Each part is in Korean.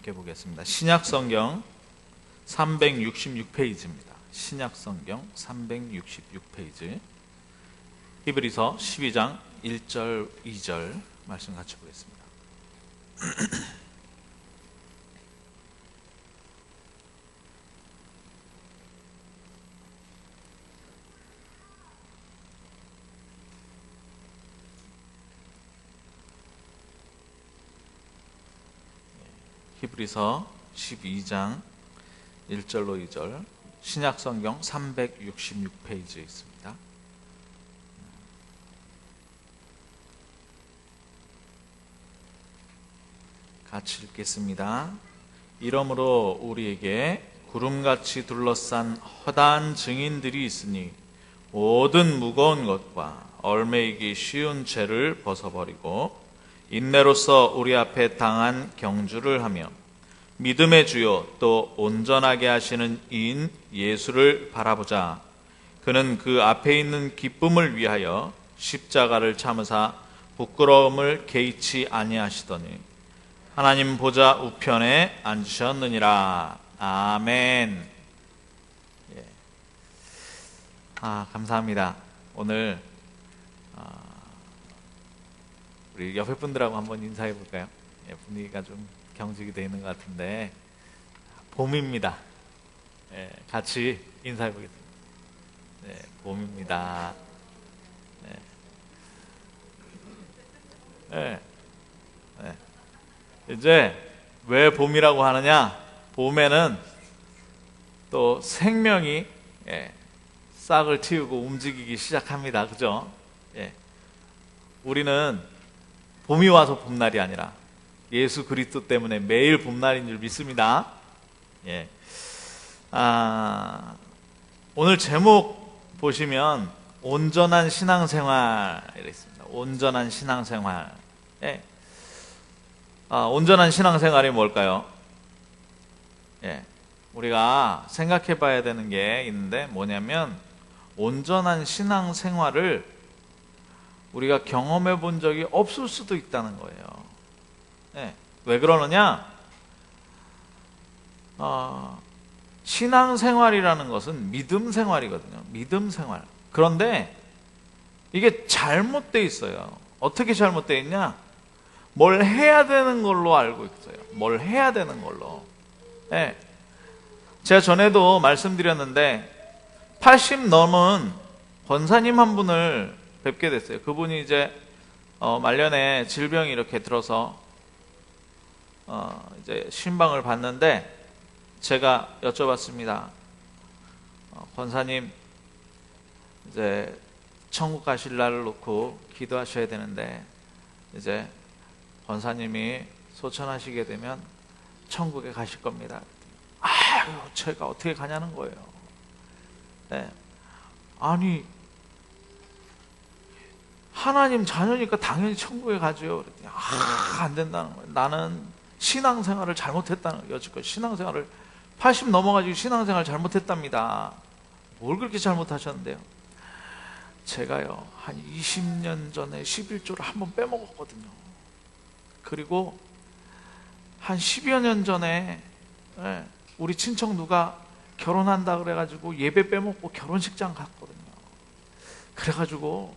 함께 보겠습니다. 신약성경 366페이지입니다. 신약성경 366페이지 히브리서 12장 1절 2절 말씀 같이 보겠습니다. 히브리서 12장 1절로 2절 신약성경 366페이지에 있습니다. 같이 읽겠습니다. 이러므로 우리에게 구름같이 둘러싼 허다한 증인들이 있으니 모든 무거운 것과 얽매이기 쉬운 죄를 벗어버리고 인내로서 우리 앞에 당한 경주를 하며 믿음의 주요 또 온전하게 하시는 이인 예수를 바라보자. 그는 그 앞에 있는 기쁨을 위하여 십자가를 참으사 부끄러움을 개의치 아니하시더니 하나님 보좌 우편에 앉으셨느니라. 아멘. 예. 감사합니다. 오늘 우리 옆에 분들하고 한번 인사해 볼까요? 예, 분위기가 좀 경직이 되어 있는 것 같은데 봄입니다. 예, 같이 인사해 보겠습니다. 네, 봄입니다. 네. 네. 이제 왜 봄이라고 하느냐? 봄에는 또 생명이 싹을 틔우고 움직이기 시작합니다. 그죠? 예. 우리는 봄이 와서 봄날이 아니라 예수 그리스도 때문에 매일 봄날인 줄 믿습니다. 예. 오늘 제목 보시면 온전한 신앙생활 이렇게 있습니다. 온전한 신앙생활. 예. 온전한 신앙생활이 뭘까요? 예. 우리가 생각해 봐야 되는 게 있는데 뭐냐면 온전한 신앙생활을 우리가 경험해 본 적이 없을 수도 있다는 거예요. 네. 왜 그러느냐? 신앙생활이라는 것은 믿음 생활이거든요. 믿음 생활. 그런데 이게 잘못되어 있어요. 어떻게 잘못되어 있냐? 뭘 해야 되는 걸로 알고 있어요. 뭘 해야 되는 걸로. 네. 제가 전에도 말씀드렸는데 80 넘은 권사님 한 분을 뵙게 됐어요. 그분이 이제 말년에 질병이 이렇게 들어서 이제 신방을 받는데 제가 여쭤봤습니다. 권사님 이제 천국 가실 날을 놓고 기도하셔야 되는데 이제 권사님이 소천하시게 되면 천국에 가실 겁니다. 아유, 제가 어떻게 가냐는 거예요. 네. 아니 하나님 자녀니까 당연히 천국에 가죠. 그랬더니 안 된다는 거예요. 나는 신앙생활을 잘못했다는 거예요. 여지껏 신앙생활을 80 넘어가지고 신앙생활을 잘못했답니다. 뭘 그렇게 잘못하셨는데요? 제가요 한 20년 전에 11조를 한번 빼먹었거든요. 그리고 한 10여 년 전에 우리 친척 누가 결혼한다 그래가지고 예배 빼먹고 결혼식장 갔거든요. 그래가지고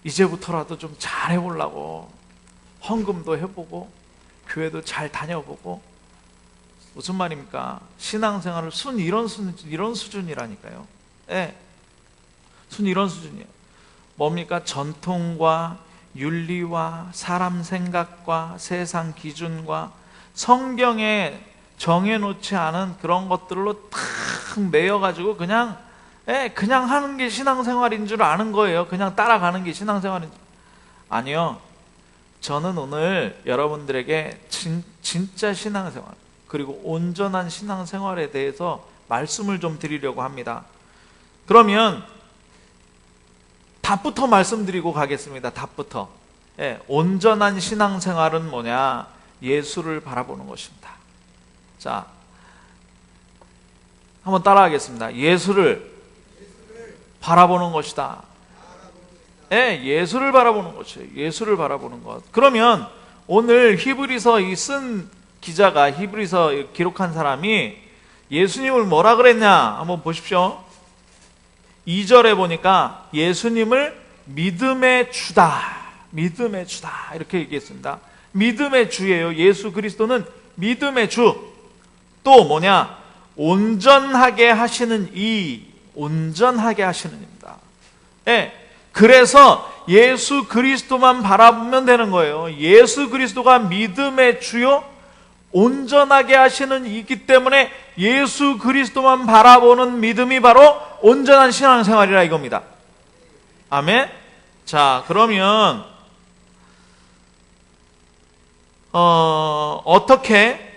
이제부터라도 좀 잘해보려고 헌금도 해보고 교회도 잘 다녀보고. 무슨 말입니까? 신앙생활을 이런 수준이라니까요. 예. 이런 수준이에요. 뭡니까? 전통과 윤리와 사람 생각과 세상 기준과 성경에 정해놓지 않은 그런 것들로 탁 매여가지고 그냥 하는 게 신앙생활인 줄 아는 거예요. 그냥 따라가는 게 신앙생활인 줄. 아니요. 저는 오늘 여러분들에게 진짜 신앙생활 그리고 온전한 신앙생활에 대해서 말씀을 좀 드리려고 합니다. 그러면 답부터 말씀드리고 가겠습니다. 답부터. 온전한 신앙생활은 뭐냐? 예수를 바라보는 것입니다. 자, 한번 따라하겠습니다. 예수를 바라보는 것이다. 예수를 바라보는 것이에요. 예수를 바라보는 것. 그러면 오늘 히브리서 이 쓴 기자가 히브리서 기록한 사람이 예수님을 뭐라 그랬냐 한번 보십시오. 2절에 보니까 예수님을 믿음의 주다, 믿음의 주다 이렇게 얘기했습니다. 믿음의 주예요. 예수 그리스도는 믿음의 주. 또 뭐냐? 온전하게 하시는 온전하게 하시는 입니다. 예. 그래서 예수 그리스도만 바라보면 되는 거예요. 예수 그리스도가 믿음의 주요 온전하게 하시는 이기 때문에 예수 그리스도만 바라보는 믿음이 바로 온전한 신앙생활이라 이겁니다. 아멘. 자, 그러면 어떻게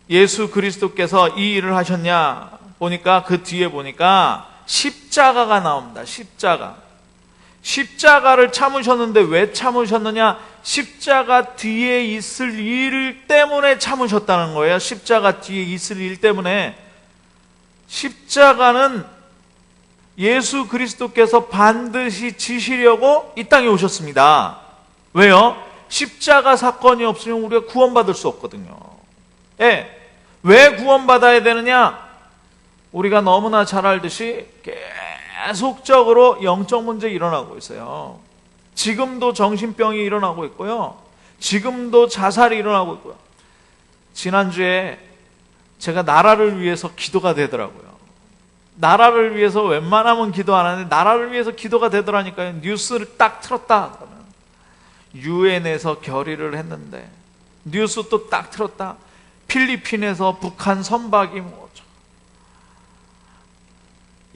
예수 그리스도께서 이 일을 하셨냐 보니까 그 뒤에 보니까 십자가가 나옵니다. 십자가를 참으셨는데 왜 참으셨느냐? 십자가 뒤에 있을 일 때문에 참으셨다는 거예요. 십자가 뒤에 있을 일 때문에. 십자가는 예수 그리스도께서 반드시 지시려고 이 땅에 오셨습니다. 왜요? 십자가 사건이 없으면 우리가 구원받을 수 없거든요. 예. 왜 구원받아야 되느냐? 우리가 너무나 잘 알듯이 계속적으로 영적 문제 일어나고 있어요. 지금도 정신병이 일어나고 있고요. 지금도 자살이 일어나고 있고요. 지난주에 제가 나라를 위해서 기도가 되더라고요. 나라를 위해서 웬만하면 기도 안 하는데 나라를 위해서 기도가 되더라니까요. 뉴스를 딱 틀었다 그러면 유엔에서 결의를 했는데 뉴스 또 딱 틀었다. 필리핀에서 북한 선박이 뭐죠.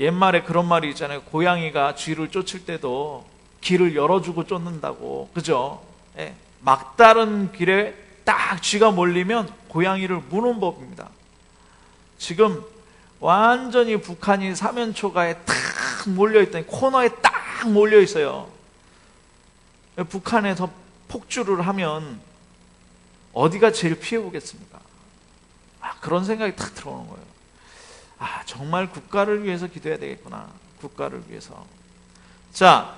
옛말에 그런 말이 있잖아요. 고양이가 쥐를 쫓을 때도 길을 열어주고 쫓는다고. 그죠? 예. 막다른 길에 딱 쥐가 몰리면 고양이를 무는 법입니다. 지금 완전히 북한이 사면초가에 탁 몰려있더니 코너에 딱 몰려있어요. 북한에서 폭주를 하면 어디가 제일 피해보겠습니까? 그런 생각이 탁 들어오는 거예요. 정말 국가를 위해서 기도해야 되겠구나. 국가를 위해서. 자,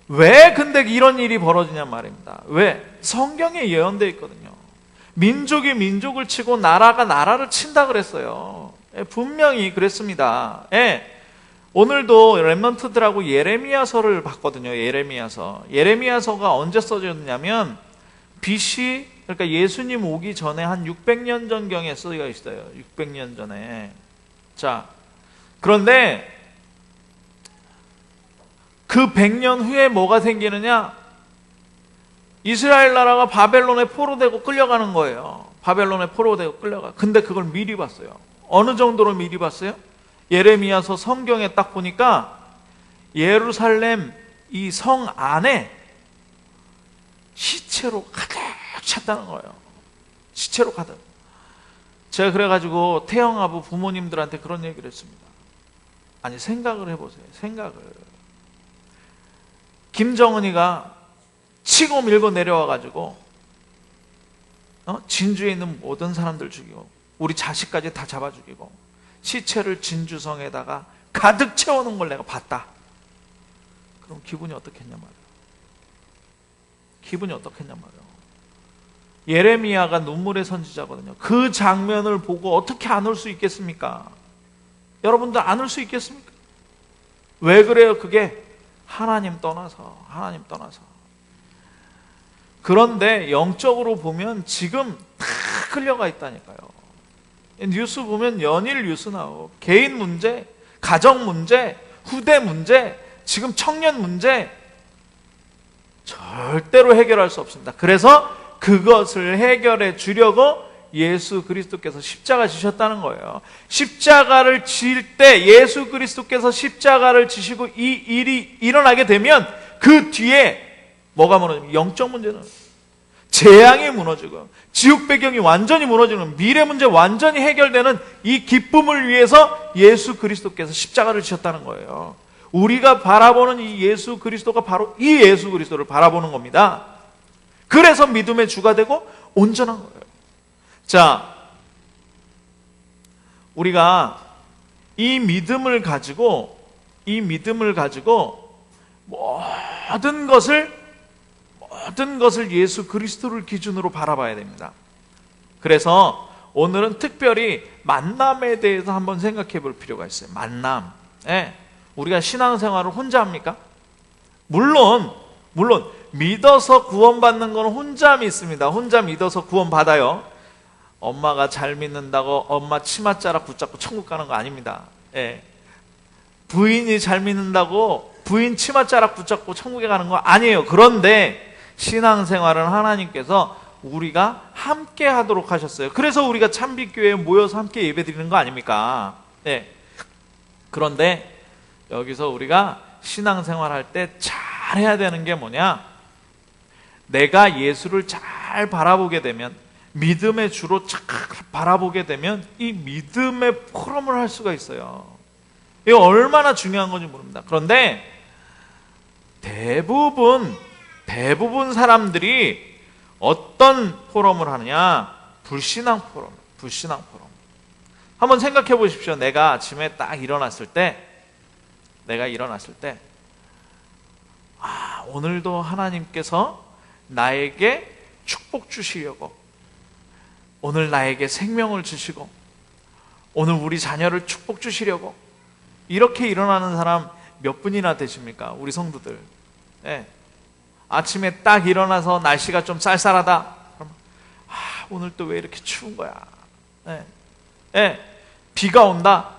왜 근데 이런 일이 벌어지냔 말입니다. 왜? 성경에 예언되어 있거든요. 민족이 민족을 치고 나라가 나라를 친다 그랬어요. 분명히 그랬습니다. 오늘도 렘넌트들하고 예레미야서를 봤거든요. 예레미야서가 언제 써졌냐면 BC, 그러니까 예수님 오기 전에 한 600년 전경에 쓰여 있어요. 600년 전에. 자, 그런데 그 100년 후에 뭐가 생기느냐? 이스라엘 나라가 바벨론에 포로되고 끌려가는 거예요. 바벨론에 포로되고 끌려가. 근데 그걸 미리 봤어요. 어느 정도로 미리 봤어요? 예레미야서 성경에 딱 보니까 예루살렘 이 성 안에 시체로 가득 찼다는 거예요. 시체로 가득. 제가 그래가지고 태영아부 부모님들한테 그런 얘기를 했습니다. 아니 생각을 해보세요. 생각을. 김정은이가 치고 밀고 내려와가지고 진주에 있는 모든 사람들 죽이고 우리 자식까지 다 잡아 죽이고 시체를 진주성에다가 가득 채워놓은 걸 내가 봤다. 그럼 기분이 어떻겠냐 말이에요. 기분이 어떻겠냐 말이에요. 예레미야가 눈물의 선지자거든요. 그 장면을 보고 어떻게 안 울 수 있겠습니까? 여러분들 안 울 수 있겠습니까? 왜 그래요? 그게 하나님 떠나서. 그런데 영적으로 보면 지금 다 끌려가 있다니까요. 뉴스 보면 연일 뉴스 나오고 개인 문제, 가정 문제, 후대 문제, 지금 청년 문제 절대로 해결할 수 없습니다. 그래서 그것을 해결해 주려고 예수 그리스도께서 십자가 지셨다는 거예요. 십자가를 질 때 예수 그리스도께서 십자가를 지시고 이 일이 일어나게 되면 그 뒤에 뭐가 무너집니까? 영적 문제는 재앙이 무너지고 지옥 배경이 완전히 무너지는 미래 문제 완전히 해결되는 이 기쁨을 위해서 예수 그리스도께서 십자가를 지셨다는 거예요. 우리가 바라보는 이 예수 그리스도가 바로 이 예수 그리스도를 바라보는 겁니다. 그래서 믿음의 주가 되고 온전한 거예요. 자, 우리가 이 믿음을 가지고 모든 것을 예수 그리스도를 기준으로 바라봐야 됩니다. 그래서 오늘은 특별히 만남에 대해서 한번 생각해 볼 필요가 있어요. 만남. 예. 우리가 신앙생활을 혼자 합니까? 물론 믿어서 구원받는 건 혼자 믿습니다. 혼자 믿어서 구원받아요. 엄마가 잘 믿는다고 엄마 치맛자락 붙잡고 천국 가는 거 아닙니다. 예. 부인이 잘 믿는다고 부인 치맛자락 붙잡고 천국에 가는 거 아니에요. 그런데 신앙생활은 하나님께서 우리가 함께 하도록 하셨어요. 그래서 우리가 참빛교회에 모여서 함께 예배드리는 거 아닙니까? 예. 그런데 여기서 우리가 신앙생활 할 때 잘해야 되는 게 뭐냐? 내가 예수를 잘 바라보게 되면, 믿음의 주로 잘 바라보게 되면 이 믿음의 포럼을 할 수가 있어요. 이거 얼마나 중요한 건지 모릅니다. 그런데 대부분 사람들이 어떤 포럼을 하느냐? 불신앙 포럼. 한번 생각해 보십시오. 내가 아침에 딱 일어났을 때 오늘도 하나님께서 나에게 축복 주시려고, 오늘 나에게 생명을 주시고, 오늘 우리 자녀를 축복 주시려고, 이렇게 일어나는 사람 몇 분이나 되십니까? 우리 성도들. 예. 아침에 딱 일어나서 날씨가 좀 쌀쌀하다. 그러면 오늘 또 왜 이렇게 추운 거야? 예. 예. 비가 온다.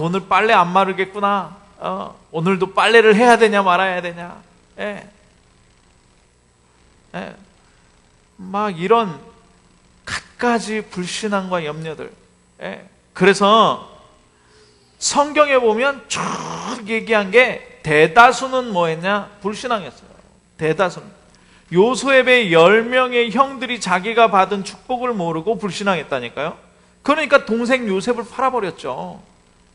오늘 빨래 안 마르겠구나. 오늘도 빨래를 해야 되냐 말아야 되냐. 예. 예. 막 이런 갖가지 불신앙과 염려들. 예. 그래서 성경에 보면 쭉 얘기한 게 대다수는 뭐였냐? 불신앙이었어요. 대다수는. 요셉의 10명의 형들이 자기가 받은 축복을 모르고 불신앙했다니까요. 그러니까 동생 요셉을 팔아버렸죠.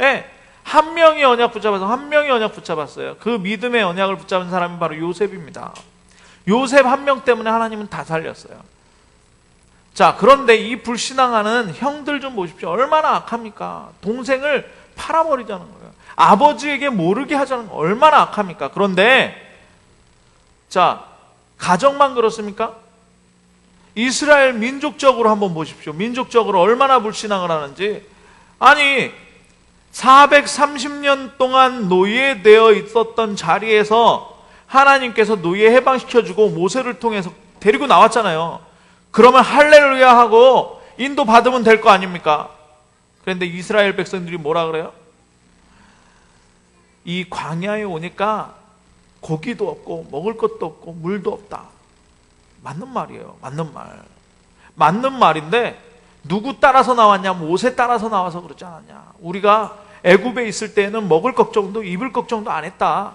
예. 한 명이 언약 붙잡았어요. 그 믿음의 언약을 붙잡은 사람이 바로 요셉입니다. 요셉 한 명 때문에 하나님은 다 살렸어요. 자, 그런데 이 불신앙하는 형들 좀 보십시오. 얼마나 악합니까? 동생을 팔아버리자는 거예요. 아버지에게 모르게 하자는 거예요. 얼마나 악합니까? 그런데 자, 가정만 그렇습니까? 이스라엘 민족적으로 한번 보십시오. 민족적으로 얼마나 불신앙을 하는지. 아니, 430년 동안 노예되어 있었던 자리에서 하나님께서 노예 해방시켜주고 모세를 통해서 데리고 나왔잖아요. 그러면 할렐루야 하고 인도 받으면 될 거 아닙니까? 그런데 이스라엘 백성들이 뭐라 그래요? 이 광야에 오니까 고기도 없고 먹을 것도 없고 물도 없다. 맞는 말이에요. 맞는 말인데 누구 따라서 나왔냐? 모세 따라서 나와서 그러지 않았냐? 우리가 애굽에 있을 때는 먹을 걱정도 입을 걱정도 안 했다.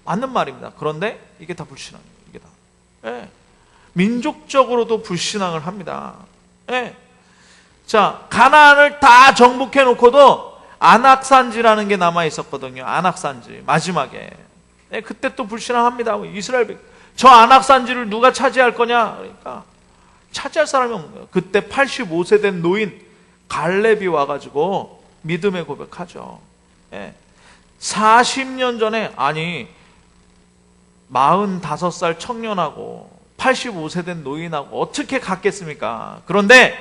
맞는 말입니다. 그런데 이게 다 불신앙이에요. 이게 다. 예. 민족적으로도 불신앙을 합니다. 예. 자, 가나안을 다 정복해 놓고도 안악산지라는 게 남아 있었거든요. 안악산지 마지막에. 예, 그때 또 불신앙합니다. 이스라엘 저 안악산지를 누가 차지할 거냐? 그러니까 차지할 사람이 없는 거예요. 그때 85세 된 노인 갈렙이 와가지고 믿음의 고백하죠. 예. 40년 전에, 아니 45살 청년하고 85세 된 노인하고 어떻게 같겠습니까? 그런데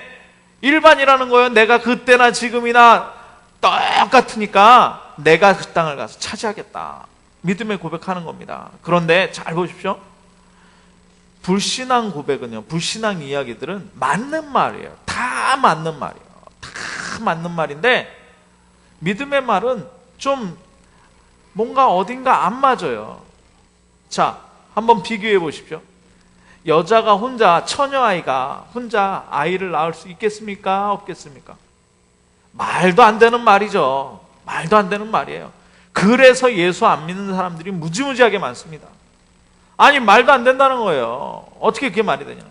일반이라는 거예요. 내가 그때나 지금이나 똑같으니까 내가 그 땅을 가서 차지하겠다. 믿음의 고백하는 겁니다. 그런데 잘 보십시오. 불신앙 고백은요, 불신앙 이야기들은 맞는 말이에요. 다 맞는 말이에요. 다 맞는 말인데 믿음의 말은 좀 뭔가 어딘가 안 맞아요. 자, 한번 비교해 보십시오. 여자가 혼자, 처녀아이가 혼자 아이를 낳을 수 있겠습니까? 없겠습니까? 말도 안 되는 말이죠. 말도 안 되는 말이에요. 그래서 예수 안 믿는 사람들이 무지무지하게 많습니다. 아니, 말도 안 된다는 거예요. 어떻게 그게 말이 되냐?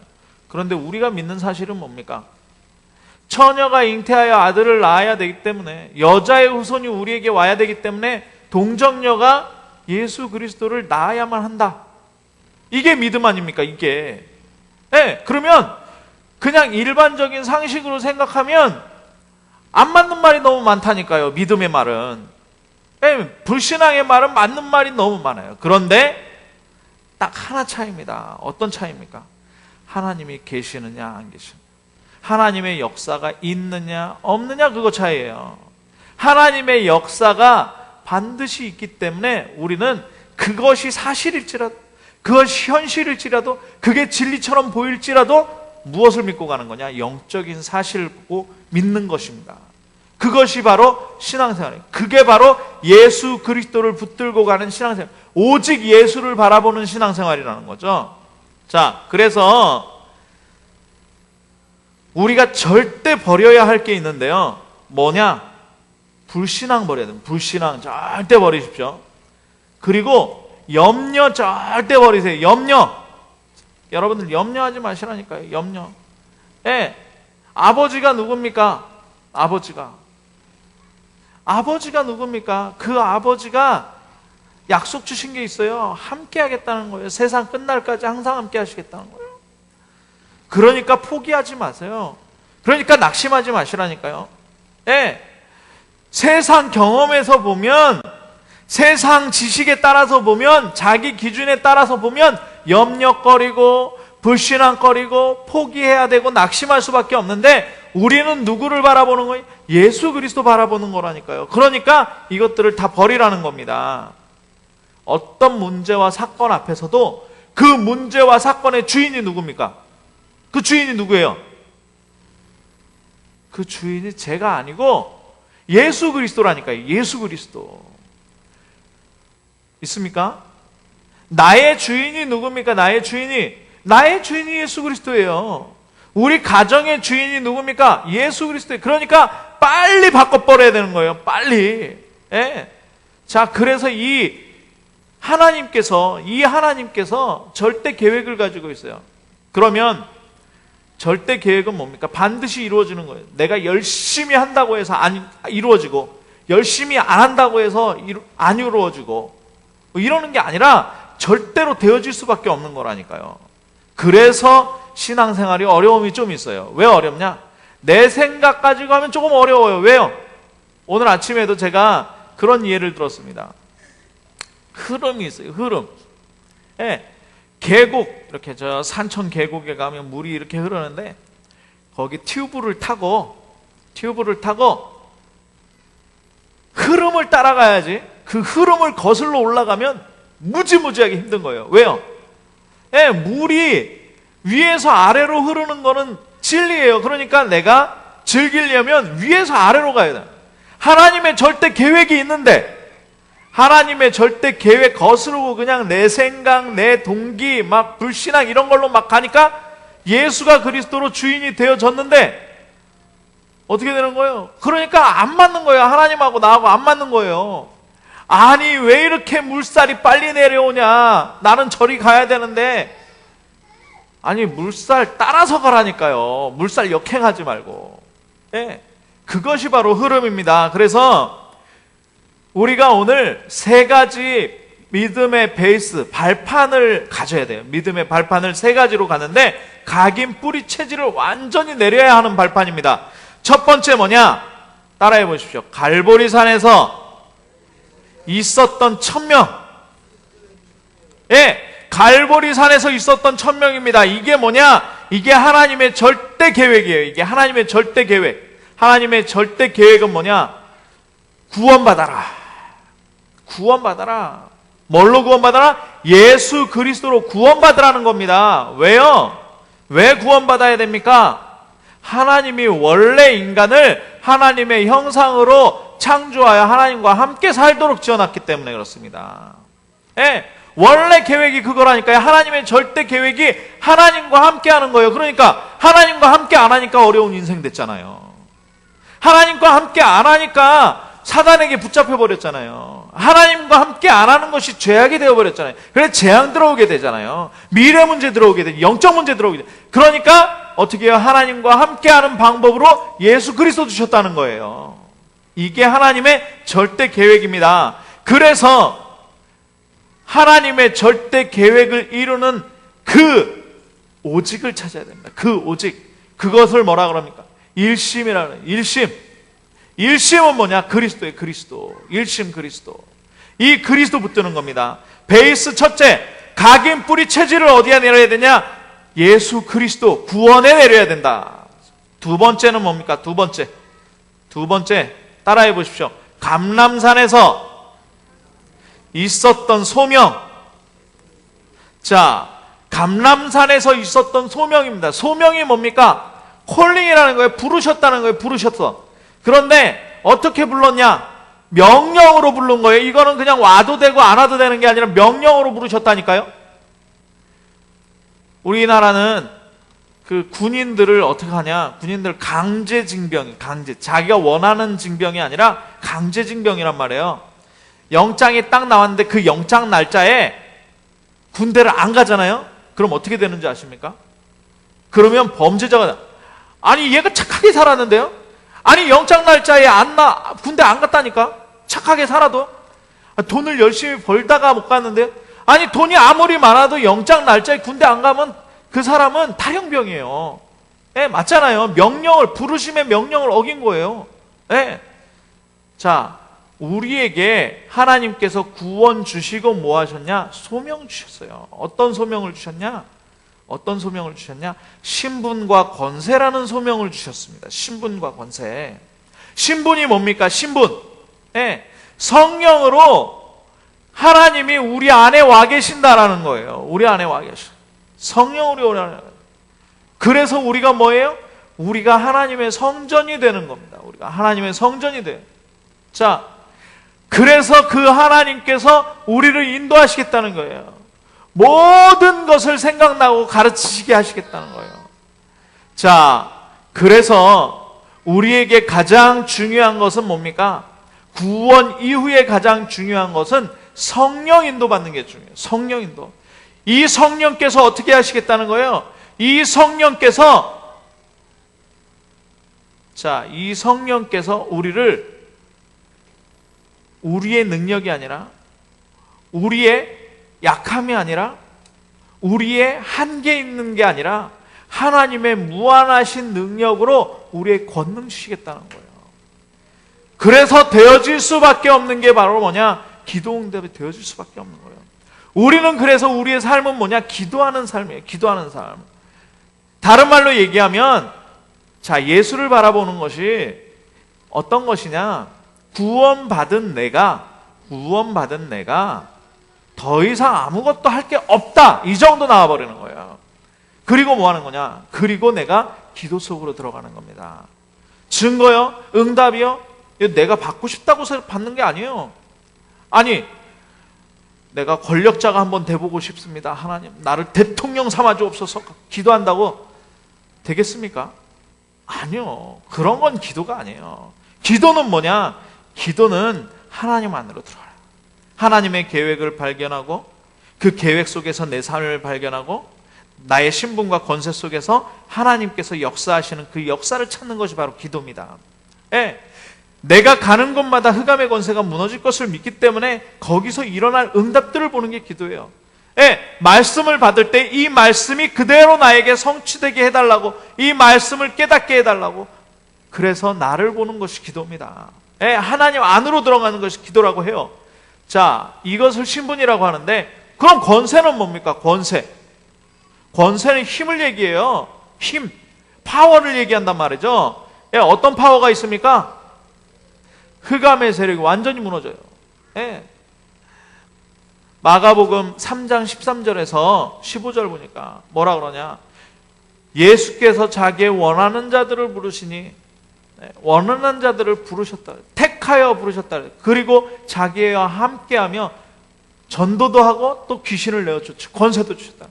그런데 우리가 믿는 사실은 뭡니까? 처녀가 잉태하여 아들을 낳아야 되기 때문에, 여자의 후손이 우리에게 와야 되기 때문에 동정녀가 예수 그리스도를 낳아야만 한다. 이게 믿음 아닙니까? 이게. 네, 그러면 그냥 일반적인 상식으로 생각하면 안 맞는 말이 너무 많다니까요. 믿음의 말은. 네, 불신앙의 말은 맞는 말이 너무 많아요. 그런데 딱 하나 차이입니다. 어떤 차이입니까? 하나님이 계시느냐 안 계시느냐. 하나님의 역사가 있느냐 없느냐 그거 차이예요. 하나님의 역사가 반드시 있기 때문에 우리는 그것이 사실일지라도, 그것이 현실일지라도, 그게 진리처럼 보일지라도 무엇을 믿고 가는 거냐? 영적인 사실을 보고 믿는 것입니다. 그것이 바로 신앙생활이에요. 그게 바로 예수 그리스도를 붙들고 가는 신앙생활, 오직 예수를 바라보는 신앙생활이라는 거죠. 자, 그래서 우리가 절대 버려야 할 게 있는데요. 뭐냐? 불신앙 버려야 됩니다. 불신앙 절대 버리십시오. 그리고 염려 절대 버리세요. 염려. 여러분들 염려하지 마시라니까요. 염려. 예. 아버지가 누굽니까? 아버지가 누굽니까? 그 아버지가 약속 주신 게 있어요. 함께 하겠다는 거예요. 세상 끝날까지 항상 함께 하시겠다는 거예요. 그러니까 포기하지 마세요. 그러니까 낙심하지 마시라니까요. 예. 세상 경험에서 보면, 세상 지식에 따라서 보면, 자기 기준에 따라서 보면 염려거리고 불신앙거리고 포기해야 되고 낙심할 수밖에 없는데, 우리는 누구를 바라보는 거예요? 예수 그리스도 바라보는 거라니까요. 그러니까 이것들을 다 버리라는 겁니다. 어떤 문제와 사건 앞에서도 그 문제와 사건의 주인이 누굽니까? 그 주인이 누구예요? 그 주인이 제가 아니고 예수 그리스도라니까요. 예수 그리스도. 있습니까? 나의 주인이 누굽니까? 나의 주인이 예수 그리스도예요. 우리 가정의 주인이 누굽니까? 예수 그리스도예요. 그러니까 빨리 바꿔버려야 되는 거예요. 빨리. 예. 자, 그래서 이 하나님께서 절대 계획을 가지고 있어요. 그러면 절대 계획은 뭡니까? 반드시 이루어지는 거예요. 내가 열심히 한다고 해서 안 이루어지고, 열심히 안 한다고 해서 안 이루어지고, 뭐 이러는 게 아니라 절대로 되어질 수밖에 없는 거라니까요. 그래서 신앙생활이 어려움이 좀 있어요. 왜 어렵냐? 내 생각 가지고 하면 조금 어려워요. 왜요? 오늘 아침에도 제가 그런 예를 들었습니다. 흐름이 있어요. 흐름. 예. 계곡, 이렇게 저 산천 계곡에 가면 물이 이렇게 흐르는데, 거기 튜브를 타고 흐름을 따라가야지. 그 흐름을 거슬러 올라가면 무지무지하게 힘든 거예요. 왜요? 예, 물이 위에서 아래로 흐르는 거는 진리예요. 그러니까 내가 즐기려면 위에서 아래로 가야 돼. 하나님의 절대 계획이 있는데, 하나님의 절대 계획 거스르고 그냥 내 생각, 내 동기, 막 불신앙 이런 걸로 막 가니까 예수가 그리스도로 주인이 되어졌는데 어떻게 되는 거예요? 그러니까 안 맞는 거예요. 하나님하고 나하고 안 맞는 거예요. 아니, 왜 이렇게 물살이 빨리 내려오냐? 나는 저리 가야 되는데. 아니, 물살 따라서 가라니까요. 물살 역행하지 말고. 예, 그것이 바로 흐름입니다. 그래서 우리가 오늘 세 가지 믿음의 베이스, 발판을 가져야 돼요. 믿음의 발판을 세 가지로 가는데, 각인 뿌리 체질을 완전히 내려야 하는 발판입니다. 첫 번째 뭐냐? 따라해 보십시오. 갈보리산에서 있었던 천명. 예, 갈보리산에서 있었던 천명입니다. 이게 뭐냐? 이게 하나님의 절대 계획이에요. 이게 하나님의 절대 계획. 하나님의 절대 계획은 뭐냐? 구원받아라. 구원받아라. 뭘로 구원받아라? 예수 그리스도로 구원받으라는 겁니다. 왜요? 왜 구원받아야 됩니까? 하나님이 원래 인간을 하나님의 형상으로 창조하여 하나님과 함께 살도록 지어놨기 때문에 그렇습니다. 예, 원래 계획이 그거라니까요. 하나님의 절대 계획이 하나님과 함께 하는 거예요. 그러니까 하나님과 함께 안 하니까 어려운 인생 됐잖아요. 하나님과 함께 안 하니까 사단에게 붙잡혀 버렸잖아요. 하나님과 함께 안 하는 것이 죄악이 되어 버렸잖아요. 그래서 재앙 들어오게 되잖아요. 미래 문제 들어오게 되죠. 영적 문제 들어오게 되죠. 그러니까 어떻게 해요? 하나님과 함께 하는 방법으로 예수 그리스도 주셨다는 거예요. 이게 하나님의 절대 계획입니다. 그래서 하나님의 절대 계획을 이루는 그 오직을 찾아야 됩니다. 그 오직. 그것을 뭐라 그럽니까? 일심이라는, 일심은 뭐냐? 그리스도예요. 그리스도. 일심 그리스도. 이 그리스도 붙드는 겁니다. 베이스 첫째, 각인 뿌리 체질을 어디에 내려야 되냐? 예수 그리스도 구원에 내려야 된다. 두 번째는 뭡니까? 두 번째 따라해 보십시오. 감람산에서 있었던 소명. 자, 감람산에서 있었던 소명입니다. 소명이 뭡니까? 콜링이라는 거예요. 부르셨다는 거예요. 부르셨어. 그런데 어떻게 불렀냐? 명령으로 부른 거예요. 이거는 그냥 와도 되고 안 와도 되는 게 아니라 명령으로 부르셨다니까요. 우리나라는 그 군인들을 어떻게 하냐? 군인들 강제징병, 자기가 원하는 징병이 아니라 강제징병이란 말이에요. 영장이 딱 나왔는데 그 영장 날짜에 군대를 안 가잖아요. 그럼 어떻게 되는지 아십니까? 그러면 범죄자가, 아니 얘가 착하게 살았는데요? 아니 영장 날짜에 군대 안 갔다니까? 착하게 살아도? 돈을 열심히 벌다가 못 갔는데요? 아니 돈이 아무리 많아도 영장 날짜에 군대 안 가면 그 사람은 탈영병이에요. 예, 맞잖아요. 부르심의 명령을 어긴 거예요. 예. 자, 우리에게 하나님께서 구원 주시고 뭐 하셨냐? 소명 주셨어요. 어떤 소명을 주셨냐? 신분과 권세라는 소명을 주셨습니다. 신분과 권세. 신분이 뭡니까? 신분. 예. 성령으로 하나님이 우리 안에 와 계신다라는 거예요. 우리 안에 와 계셔. 성령으로 우리 안에. 그래서 우리가 뭐예요? 우리가 하나님의 성전이 되는 겁니다. 우리가 하나님의 성전이 돼요. 자, 그래서 그 하나님께서 우리를 인도하시겠다는 거예요. 모든 것을 생각나고 가르치시게 하시겠다는 거예요. 자, 그래서 우리에게 가장 중요한 것은 뭡니까? 구원 이후에 가장 중요한 것은 성령 인도 받는 게 중요해요. 성령 인도. 이 성령께서 어떻게 하시겠다는 거예요? 이 성령께서 우리의 능력이 아니라, 우리의 약함이 아니라, 우리의 한계 있는 게 아니라 하나님의 무한하신 능력으로 우리의 권능 주시겠다는 거예요. 그래서 되어질 수밖에 없는 게 바로 뭐냐? 기도 응답이 되어질 수밖에 없는 거예요. 우리는 그래서 우리의 삶은 뭐냐? 기도하는 삶이에요. 기도하는 삶. 다른 말로 얘기하면, 자, 예수를 바라보는 것이 어떤 것이냐? 구원받은 내가 더 이상 아무것도 할 게 없다. 이 정도 나와버리는 거예요. 그리고 뭐 하는 거냐? 그리고 내가 기도 속으로 들어가는 겁니다. 증거요? 응답이요? 내가 받고 싶다고 해서 받는 게 아니에요. 아니, 내가 권력자가 한번 돼보고 싶습니다. 하나님, 나를 대통령 삼아주옵소서. 기도한다고 되겠습니까? 아니요. 그런 건 기도가 아니에요. 기도는 뭐냐? 기도는 하나님 안으로 들어가요. 하나님의 계획을 발견하고 그 계획 속에서 내 삶을 발견하고 나의 신분과 권세 속에서 하나님께서 역사하시는 그 역사를 찾는 것이 바로 기도입니다. 예. 내가 가는 곳마다 흑암의 권세가 무너질 것을 믿기 때문에 거기서 일어날 응답들을 보는 게 기도예요. 예, 말씀을 받을 때 이 말씀이 그대로 나에게 성취되게 해달라고, 이 말씀을 깨닫게 해달라고, 그래서 나를 보는 것이 기도입니다. 예, 하나님 안으로 들어가는 것이 기도라고 해요. 자, 이것을 신분이라고 하는데, 그럼 권세는 뭡니까? 권세는 힘을 얘기해요. 힘, 파워를 얘기한단 말이죠. 예, 어떤 파워가 있습니까? 흑암의 세력이 완전히 무너져요. 예. 마가복음 3장 13절에서 15절 보니까 뭐라 그러냐? 예수께서 자기의 원하는 자들을 부르시니, 원하는 자들을 부르셨다. 택하여 부르셨다. 그리고 자기와 함께하며 전도도 하고 또 귀신을 내어줬죠. 권세도 주셨다.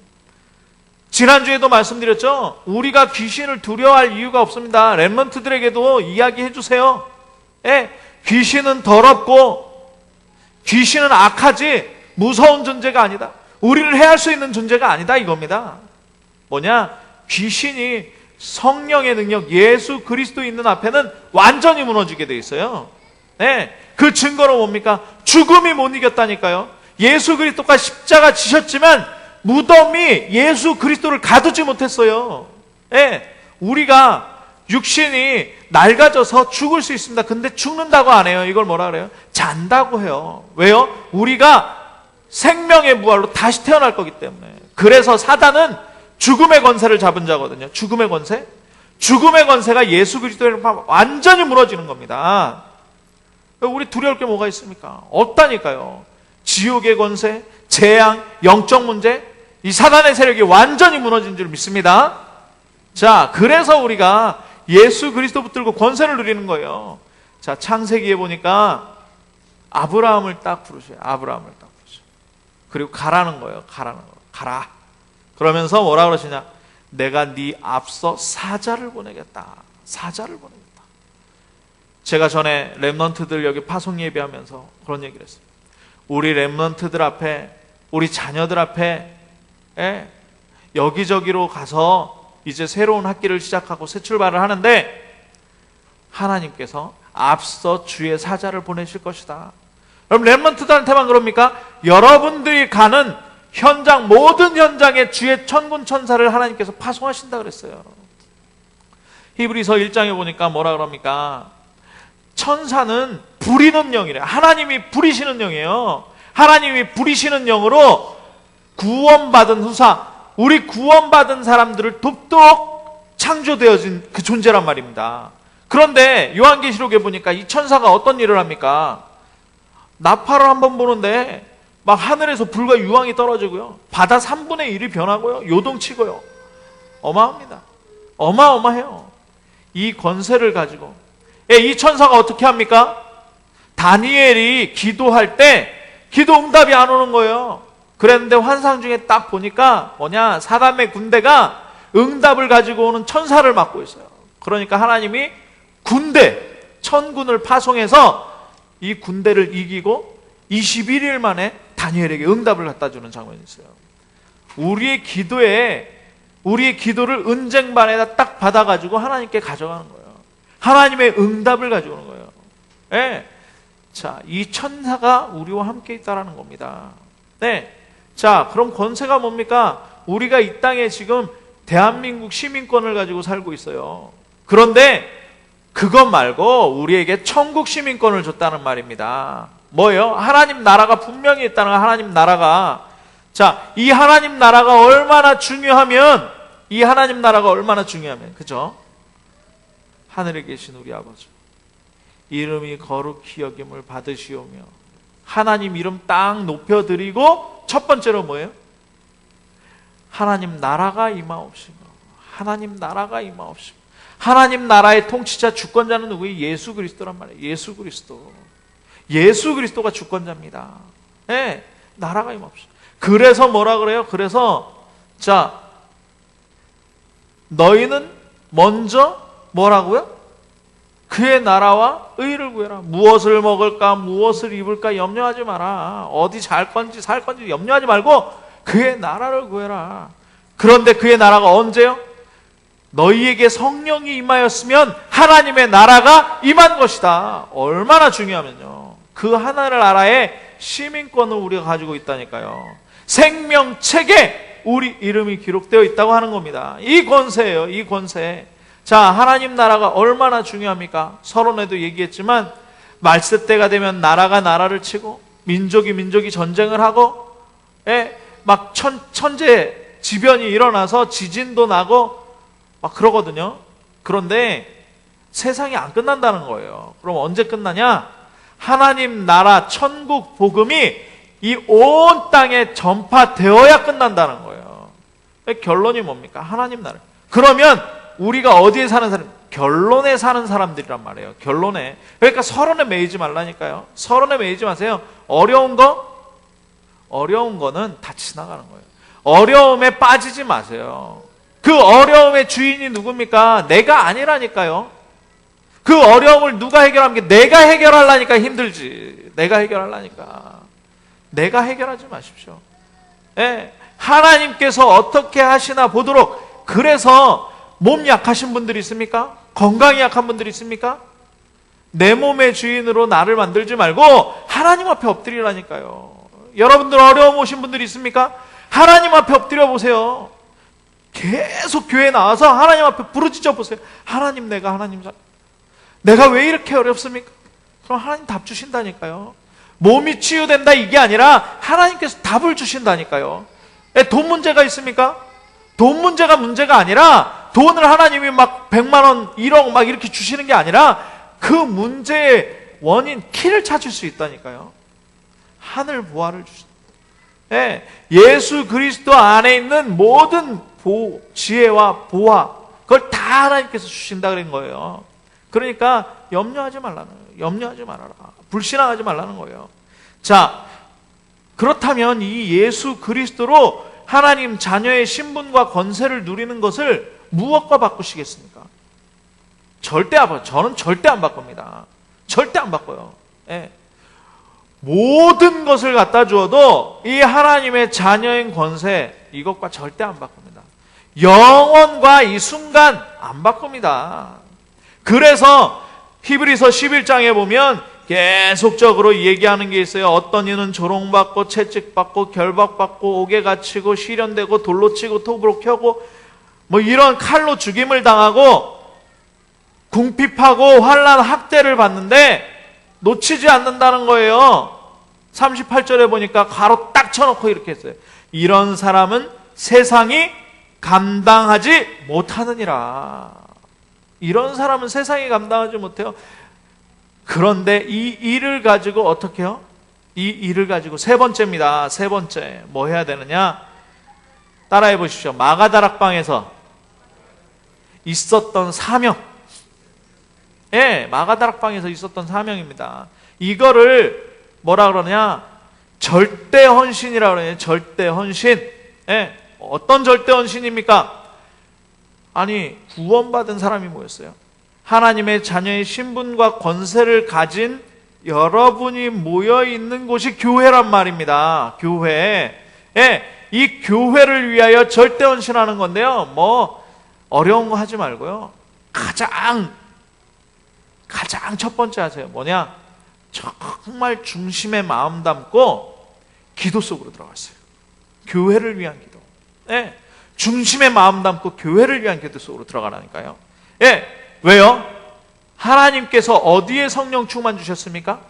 지난주에도 말씀드렸죠. 우리가 귀신을 두려워할 이유가 없습니다. 렘넌트들에게도 이야기해 주세요. 예, 귀신은 더럽고 귀신은 악하지 무서운 존재가 아니다. 우리를 해할 수 있는 존재가 아니다 이겁니다. 뭐냐? 귀신이 성령의 능력 예수 그리스도 있는 앞에는 완전히 무너지게 돼 있어요. 네, 그 증거로 뭡니까? 죽음이 못 이겼다니까요. 예수 그리스도가 십자가 지셨지만 무덤이 예수 그리스도를 가두지 못했어요. 네, 우리가 육신이 낡아져서 죽을 수 있습니다. 근데 죽는다고 안 해요. 이걸 뭐라 그래요? 잔다고 해요. 왜요? 우리가 생명의 부활로 다시 태어날 거기 때문에. 그래서 사단은 죽음의 권세를 잡은 자거든요. 죽음의 권세? 죽음의 권세가 예수 그리스도에 완전히 무너지는 겁니다. 우리 두려울 게 뭐가 있습니까? 없다니까요. 지옥의 권세, 재앙, 영적 문제, 이 사단의 세력이 완전히 무너진 줄 믿습니다. 자, 그래서 우리가 예수 그리스도 붙들고 권세를 누리는 거예요. 자, 창세기에 보니까 아브라함을 딱 부르셔요. 아브라함을 딱 부르셔요. 그리고 가라는 거예요. 가라는 거. 가라. 그러면서 뭐라 그러시냐? 내가 네 앞서 사자를 보내겠다. 사자를 보내겠다. 제가 전에 렘넌트들 여기 파송 예배하면서 그런 얘기를 했어요. 우리 렘넌트들 앞에, 우리 자녀들 앞에 여기저기로 가서 이제 새로운 학기를 시작하고 새 출발을 하는데 하나님께서 앞서 주의 사자를 보내실 것이다. 그럼 렘넌트들한테만 그럽니까? 여러분들이 가는 현장, 모든 현장에 주의 천군 천사를 하나님께서 파송하신다 그랬어요. 히브리서 1장에 보니까 뭐라 그럽니까? 천사는 부리는 영이래요. 하나님이 부리시는 영이에요. 하나님이 부리시는 영으로 구원받은 후사, 우리 구원받은 사람들을 돕도록 창조되어진 그 존재란 말입니다. 그런데 요한계시록에 보니까 이 천사가 어떤 일을 합니까? 나팔을 한번 보는데 막 하늘에서 불과 유황이 떨어지고요, 바다 3분의 1이 변하고요, 요동치고요. 어마합니다. 어마어마해요. 이 권세를 가지고 이 천사가 어떻게 합니까? 다니엘이 기도할 때 기도 응답이 안 오는 거예요. 그랬는데 환상 중에 딱 보니까 뭐냐, 사단의 군대가 응답을 가지고 오는 천사를 맡고 있어요. 그러니까 하나님이 군대, 천군을 파송해서 이 군대를 이기고 21일 만에 다니엘에게 응답을 갖다 주는 장면이 있어요. 우리의 기도를 은쟁반에다 딱 받아가지고 하나님께 가져가는 거예요. 하나님의 응답을 가져오는 거예요. 네. 자, 이 천사가 우리와 함께 있다라는 겁니다. 네. 자, 그럼 권세가 뭡니까? 우리가 이 땅에 지금 대한민국 시민권을 가지고 살고 있어요. 그런데 그것 말고 우리에게 천국 시민권을 줬다는 말입니다. 뭐예요? 하나님 나라가 분명히 있다는 거예요. 하나님 나라가. 자, 이 하나님 나라가 얼마나 중요하면, 그죠? 하늘에 계신 우리 아버지, 이름이 거룩히 여김을 받으시오며, 하나님 이름 딱 높여드리고, 첫 번째로 뭐예요? 하나님 나라가 임하옵시며, 하나님 나라가 임하옵시며. 하나님 나라의 통치자, 주권자는 누구예요? 예수 그리스도란 말이에요. 예수 그리스도. 예수 그리스도가 주권자입니다. 네, 나라가 임하옵시며. 그래서 뭐라 그래요? 그래서 자, 너희는 먼저 뭐라고요? 그의 나라와 의를 구해라. 무엇을 먹을까, 무엇을 입을까 염려하지 마라. 어디 잘 건지 살 건지 염려하지 말고 그의 나라를 구해라. 그런데 그의 나라가 언제요? 너희에게 성령이 임하였으면 하나님의 나라가 임한 것이다. 얼마나 중요하면요, 그 하나를 나라의 시민권을 우리가 가지고 있다니까요. 생명책에 우리 이름이 기록되어 있다고 하는 겁니다. 이 권세예요, 이 권세. 자, 하나님 나라가 얼마나 중요합니까? 서론에도 얘기했지만 말세 때가 되면 나라가 나라를 치고 민족이 전쟁을 하고, 막 천재 지변이 일어나서 지진도 나고 막 그러거든요. 그런데 세상이 안 끝난다는 거예요. 그럼 언제 끝나냐? 하나님 나라 천국 복음이 이 온 땅에 전파되어야 끝난다는 거예요. 결론이 뭡니까? 하나님 나라. 그러면 우리가 어디에 사는 사람? 결론에 사는 사람들이란 말이에요. 결론에. 그러니까 서론에 매이지 말라니까요. 서론에 매이지 마세요. 어려운 거는 다 지나가는 거예요. 어려움에 빠지지 마세요. 그 어려움의 주인이 누굽니까? 내가 아니라니까요. 그 어려움을 누가 해결하는 게, 내가 해결하려니까 힘들지. 내가 해결하려니까. 내가 해결하지 마십시오. 하나님께서 어떻게 하시나 보도록. 그래서 몸 약하신 분들이 있습니까? 건강이 약한 분들이 있습니까? 내 몸의 주인으로 나를 만들지 말고 하나님 앞에 엎드리라니까요. 여러분들 어려움 오신 분들이 있습니까? 하나님 앞에 엎드려 보세요. 계속 교회 나와서 하나님 앞에 부르짖어 보세요. 하나님, 내가 왜 이렇게 어렵습니까? 그럼 하나님 답 주신다니까요. 몸이 치유된다 이게 아니라 하나님께서 답을 주신다니까요. 돈 문제가 있습니까? 돈 문제가 문제가 아니라 돈을 하나님이 막 100만 원, 1억 막 이렇게 주시는 게 아니라 그 문제의 원인, 키를 찾을 수 있다니까요. 하늘 보화를 주신다. 예, 예수 그리스도 안에 있는 모든 지혜와 보화, 그걸 다 하나님께서 주신다 그런 거예요. 그러니까 염려하지 말라는 거예요. 염려하지 말아라. 불신앙하지 말라는 거예요. 자, 그렇다면 이 예수 그리스도로 하나님 자녀의 신분과 권세를 누리는 것을 무엇과 바꾸시겠습니까? 절대 안 바꿔요. 저는 절대 안 바꿉니다. 절대 안 바꿔요. 예. 모든 것을 갖다 주어도 이 하나님의 자녀인 권세, 이것과 절대 안 바꿉니다. 영원과 이 순간 안 바꿉니다. 그래서 히브리서 11장에 보면 계속적으로 얘기하는 게 있어요. 어떤 이는 조롱받고 채찍받고 결박받고 옥에 갇히고 시련되고 돌로 치고 톱으로 켜고 뭐 이런 칼로 죽임을 당하고 궁핍하고 환난 학대를 받는데 놓치지 않는다는 거예요. 38절에 보니까 가로 딱 쳐놓고 이렇게 했어요. 이런 사람은 세상이 감당하지 못하느니라. 이런 사람은 세상이 감당하지 못해요. 그런데 이 일을 가지고 어떻게 해요? 이 일을 가지고 세 번째입니다. 세 번째 뭐 해야 되느냐? 따라해 보십시오. 마가다락방에서 있었던 사명. 예, 마가다락방에서 있었던 사명입니다. 이거를 뭐라 그러냐? 절대 헌신이라 그러냐? 절대 헌신. 예, 어떤 절대 헌신입니까? 아니, 구원받은 사람이 뭐였어요? 하나님의 자녀의 신분과 권세를 가진 여러분이 모여 있는 곳이 교회란 말입니다. 교회. 예, 이 교회를 위하여 절대 헌신하는 건데요. 뭐 어려운 거 하지 말고요. 가장 첫 번째 하세요. 뭐냐? 정말 중심에 마음 담고 기도 속으로 들어갔어요. 교회를 위한 기도. 예, 중심에 마음 담고 교회를 위한 기도 속으로 들어가라니까요. 예, 왜요? 하나님께서 어디에 성령 충만 주셨습니까?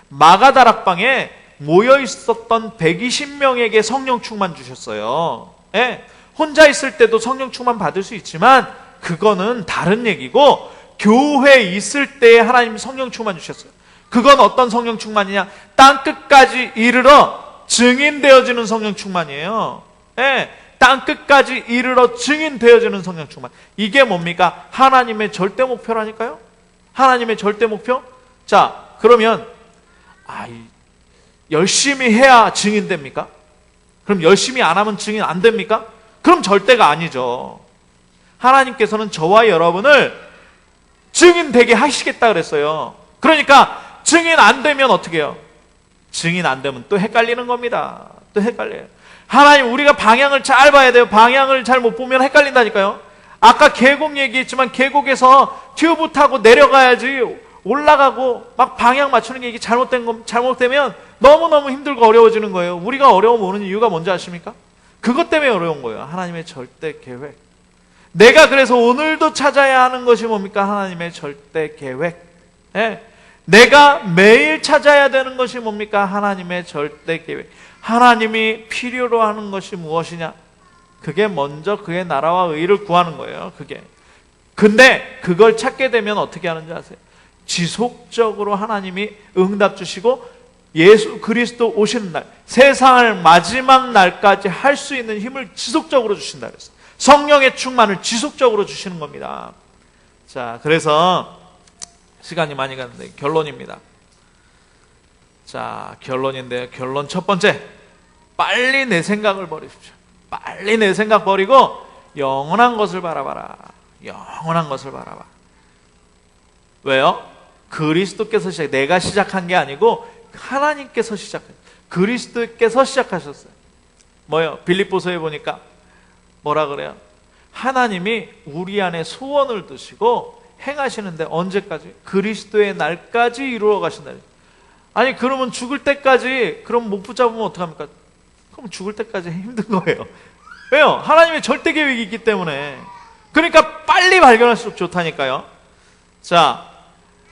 마가다락방에 모여 있었던 120명에게 성령 충만 주셨어요. 예, 혼자 있을 때도 성령 충만 받을 수 있지만 그거는 다른 얘기고 교회에 있을 때에 하나님 성령 충만 주셨어요. 그건 어떤 성령 충만이냐? 땅끝까지 이르러 증인되어지는 성령 충만이에요. 예, 땅끝까지 이르러 증인되어지는 성령 충만. 이게 뭡니까? 하나님의 절대 목표라니까요. 하나님의 절대 목표? 자, 그러면 열심히 해야 증인됩니까? 그럼 열심히 안 하면 증인 안 됩니까? 그럼 절대가 아니죠. 하나님께서는 저와 여러분을 증인되게 하시겠다 그랬어요. 그러니까 증인 안 되면 어떻게 해요? 증인 안 되면 또 헷갈리는 겁니다. 또 헷갈려요. 하나님, 우리가 방향을 잘 봐야 돼요. 방향을 잘 못 보면 헷갈린다니까요. 아까 계곡 얘기했지만 계곡에서 튜브 타고 내려가야지 올라가고 막 방향 맞추는 게 이게 잘못되면 너무너무 힘들고 어려워지는 거예요. 우리가 어려움 오는 이유가 뭔지 아십니까? 그것 때문에 어려운 거예요. 하나님의 절대 계획. 내가 그래서 오늘도 찾아야 하는 것이 뭡니까? 하나님의 절대 계획. 예? 내가 매일 찾아야 되는 것이 뭡니까? 하나님의 절대 계획. 하나님이 필요로 하는 것이 무엇이냐? 그게 먼저 그의 나라와 의를 구하는 거예요. 그게. 근데 그걸 찾게 되면 어떻게 하는지 아세요? 지속적으로 하나님이 응답 주시고 예수 그리스도 오시는 날, 세상을 마지막 날까지 할 수 있는 힘을 지속적으로 주신다 그랬어요. 성령의 충만을 지속적으로 주시는 겁니다. 자, 그래서 시간이 많이 갔는데 결론입니다. 자, 결론인데요. 결론 첫 번째, 빨리 내 생각을 버리십시오. 빨리 내 생각 버리고 영원한 것을 바라봐라. 영원한 것을 바라봐. 왜요? 그리스도께서 내가 시작한 게 아니고 하나님께서 시작했어요. 그리스도께서 시작하셨어요. 뭐요? 빌립보서에 보니까 뭐라 그래요? 하나님이 우리 안에 소원을 두시고 행하시는데 언제까지? 그리스도의 날까지 이루어 가신다. 아니, 그러면 죽을 때까지 그럼 못 붙잡으면 어떡합니까? 그럼 죽을 때까지 힘든 거예요. 왜요? 하나님의 절대 계획이 있기 때문에. 그러니까 빨리 발견할수록 좋다니까요. 자,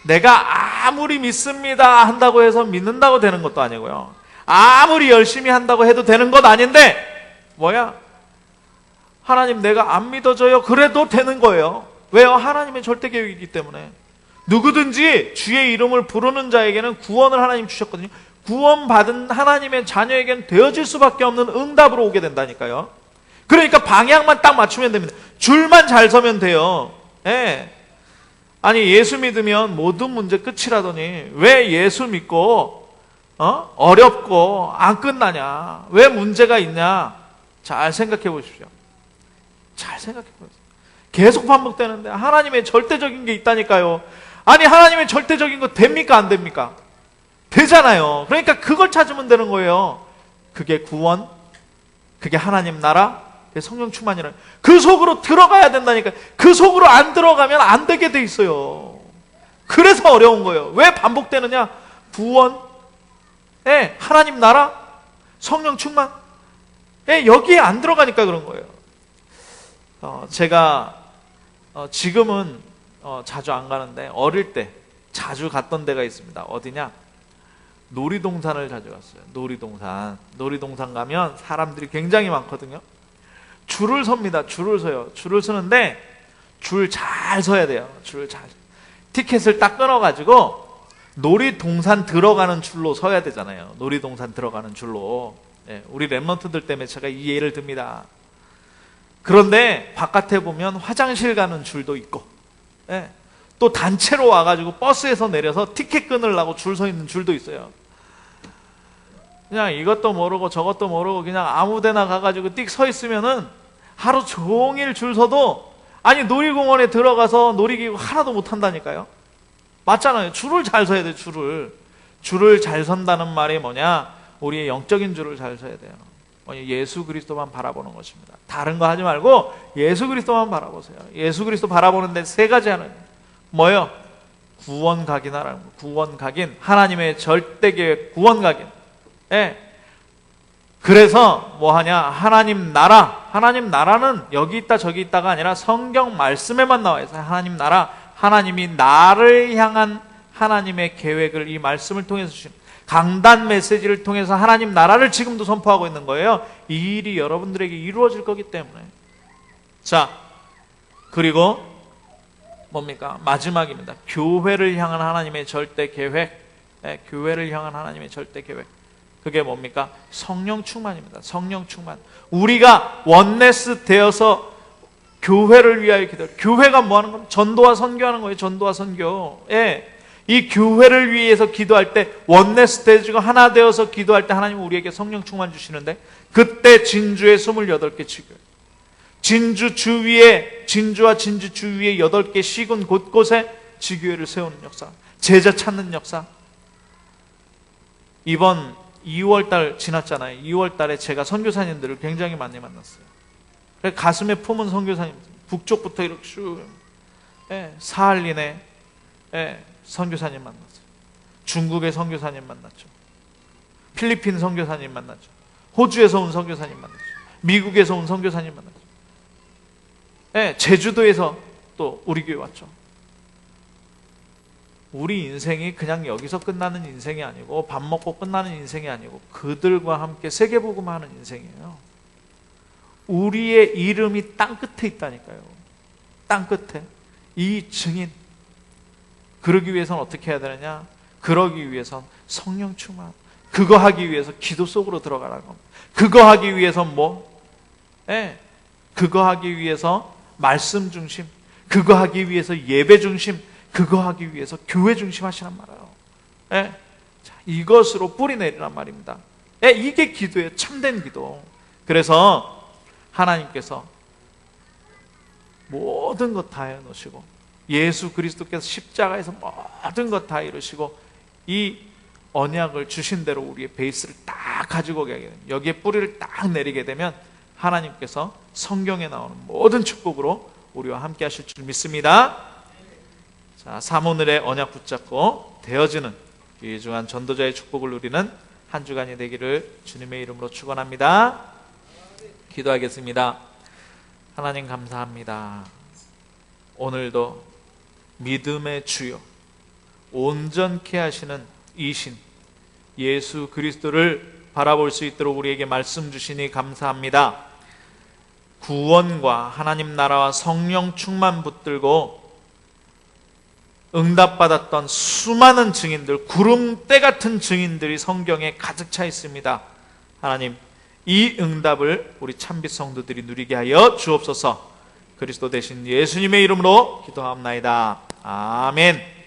내가 아무리 믿습니다 한다고 해서 믿는다고 되는 것도 아니고요. 아무리 열심히 한다고 해도 되는 것 아닌데 뭐야? 하나님 내가 안 믿어져요. 그래도 되는 거예요. 왜요? 하나님의 절대 계획이기 때문에. 누구든지 주의 이름을 부르는 자에게는 구원을 하나님 주셨거든요. 구원받은 하나님의 자녀에게는 되어질 수밖에 없는 응답으로 오게 된다니까요. 그러니까 방향만 딱 맞추면 됩니다. 줄만 잘 서면 돼요. 예. 아니 예수 믿으면 모든 문제 끝이라더니 왜 예수 믿고 어렵고 안 끝나냐? 왜 문제가 있냐? 잘 생각해 보십시오. 잘 생각해 보세요. 계속 반복되는데 하나님의 절대적인 게 있다니까요. 아니 하나님의 절대적인 거 됩니까 안 됩니까? 되잖아요. 그러니까 그걸 찾으면 되는 거예요. 그게 구원, 그게 하나님 나라, 그게 성령 충만이라. 그 속으로 들어가야 된다니까요. 그 속으로 안 들어가면 안 되게 돼 있어요. 그래서 어려운 거예요. 왜 반복되느냐? 구원, 하나님 나라, 성령 충만, 여기에 안 들어가니까 그런 거예요. 제가 지금은 자주 안 가는데 어릴 때 자주 갔던 데가 있습니다. 어디냐? 놀이동산을 자주 갔어요. 놀이동산 가면 사람들이 굉장히 많거든요. 줄을 섭니다. 줄을 서요. 줄을 서는데 줄 잘 서야 돼요. 줄을 잘. 티켓을 딱 끊어가지고 놀이동산 들어가는 줄로 서야 되잖아요. 놀이동산 들어가는 줄로. 우리 랩런트들 때문에 제가 이 예를 듭니다. 그런데 바깥에 보면 화장실 가는 줄도 있고, 또 단체로 와가지고 버스에서 내려서 티켓 끊으려고 줄 서 있는 줄도 있어요. 그냥 이것도 모르고 저것도 모르고 그냥 아무데나 가가지고 띡 서 있으면은 하루 종일 줄 서도, 아니 놀이공원에 들어가서 놀이기구 하나도 못 한다니까요. 맞잖아요. 줄을 잘 서야 돼요. 줄을 잘 선다는 말이 뭐냐? 우리의 영적인 줄을 잘 서야 돼요. 예수 그리스도만 바라보는 것입니다. 다른 거 하지 말고 예수 그리스도만 바라보세요. 예수 그리스도 바라보는데 세 가지 하는 뭐요? 구원 각인하라는 거. 구원 각인, 하나님의 절대 계획, 구원 각인. 그래서 뭐 하냐? 하나님 나라는 여기 있다 저기 있다가 아니라 성경 말씀에만 나와 있어요. 하나님 나라, 하나님이 나를 향한 하나님의 계획을 이 말씀을 통해서 주시는 강단 메시지를 통해서 하나님 나라를 지금도 선포하고 있는 거예요. 이 일이 여러분들에게 이루어질 거기 때문에. 자, 그리고 뭡니까? 마지막입니다. 교회를 향한 하나님의 절대 계획. 교회를 향한 하나님의 절대 계획. 그게 뭡니까? 성령 충만입니다. 성령 충만. 우리가 원네스 되어서 교회를 위하여 기도. 교회가 뭐 하는 겁니까? 전도와 선교하는 거예요. 전도와 선교. 이 교회를 위해서 기도할 때 원네스 되어지고 하나 되어서 기도할 때 하나님은 우리에게 성령 충만 주시는데, 그때 진주의 28개 지교회, 진주 주위에, 진주와 진주 주위에 8개 시군 곳곳에 지교회를 세우는 역사, 제자 찾는 역사. 이번 2월달 지났잖아요. 2월달에 제가 선교사님들을 굉장히 많이 만났어요. 가슴에 품은 선교사님, 북쪽부터 이렇게 쭉, 사할린에 선교사님 만났어요. 중국의 선교사님 만났죠. 필리핀 선교사님 만났죠. 호주에서 온 선교사님 만났죠. 미국에서 온 선교사님 만났죠. 제주도에서 또 우리 교회 왔죠. 우리 인생이 그냥 여기서 끝나는 인생이 아니고 밥 먹고 끝나는 인생이 아니고 그들과 함께 세계복음하는 인생이에요. 우리의 이름이 땅 끝에 있다니까요. 땅 끝에. 이 증인. 그러기 위해서는 어떻게 해야 되느냐? 그러기 위해선 성령 충만. 그거 하기 위해서 기도 속으로 들어가라는 겁니다. 그거 하기 위해서 뭐? 그거 하기 위해서 말씀 중심. 그거 하기 위해서 예배 중심. 그거 하기 위해서 교회 중심 하시란 말이에요. 자, 이것으로 뿌리 내리란 말입니다. 이게 기도예요. 참된 기도. 그래서 하나님께서 모든 것 다 해놓으시고 예수 그리스도께서 십자가에서 모든 것 다 이루시고 이 언약을 주신 대로 우리의 베이스를 딱 가지고 가게 되면, 여기에 뿌리를 딱 내리게 되면 하나님께서 성경에 나오는 모든 축복으로 우리와 함께 하실 줄 믿습니다. 자, 사모늘의 언약 붙잡고 되어지는 귀중한 전도자의 축복을 누리는 한 주간이 되기를 주님의 이름으로 축원합니다. 기도하겠습니다. 하나님 감사합니다. 오늘도 믿음의 주요, 온전케 하시는 이신 예수 그리스도를 바라볼 수 있도록 우리에게 말씀 주시니 감사합니다. 구원과 하나님 나라와 성령 충만 붙들고 응답받았던 수많은 증인들, 구름대 같은 증인들이 성경에 가득 차 있습니다. 하나님, 이 응답을 우리 참빛 성도들이 누리게 하여 주옵소서. 그리스도 대신 예수님의 이름으로 기도하옵나이다. 아멘.